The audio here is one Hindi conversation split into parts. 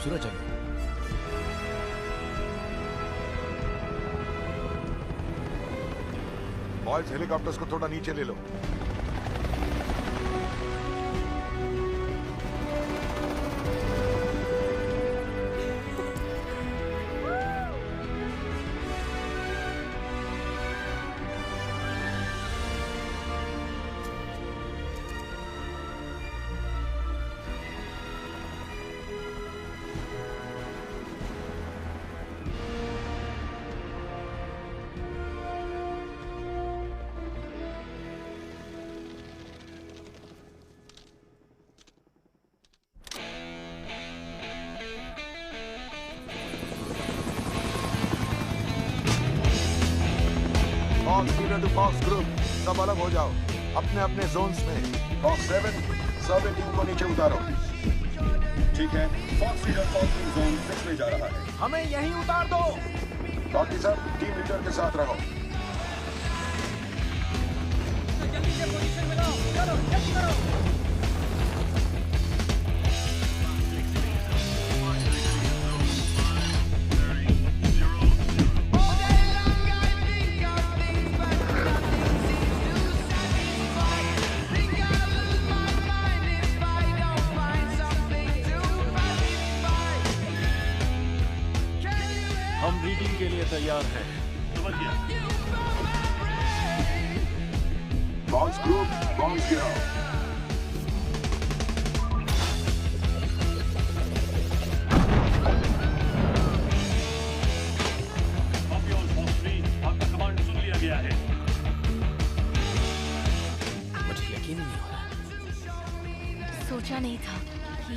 खूबसूरत जगह है। बॉयज, हेलीकॉप्टर्स को थोड़ा नीचे ले लो। Fox leader to fox group, सब अलग हो जाओ अपने अपने जोन्स में। फॉक्स 7 सर्वे टीम को नीचे उतारो। ठीक है, फॉक्स लीडर फॉक्स जोन 6 में जा रहा है। हमें यहीं उतार दो। बाकी सब टीम लीडर के साथ रहो। जल्दी से पोजीशन में लाओ, चलो जल्दी करो। हम रीडिंग के लिए तैयार हैं। फॉक्स ग्रुप, बॉम्ब्स गिराओ। आपका कमांड सुन लिया गया है। मुझे यकीन नहीं हो रहा। सोचा नहीं था कि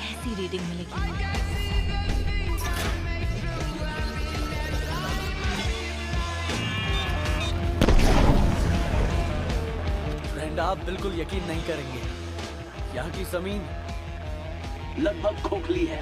ऐसी रीडिंग मिलेगी। फ्रेंड, आप बिल्कुल यकीन नहीं करेंगे, यहाँ की जमीन लगभग खोखली है।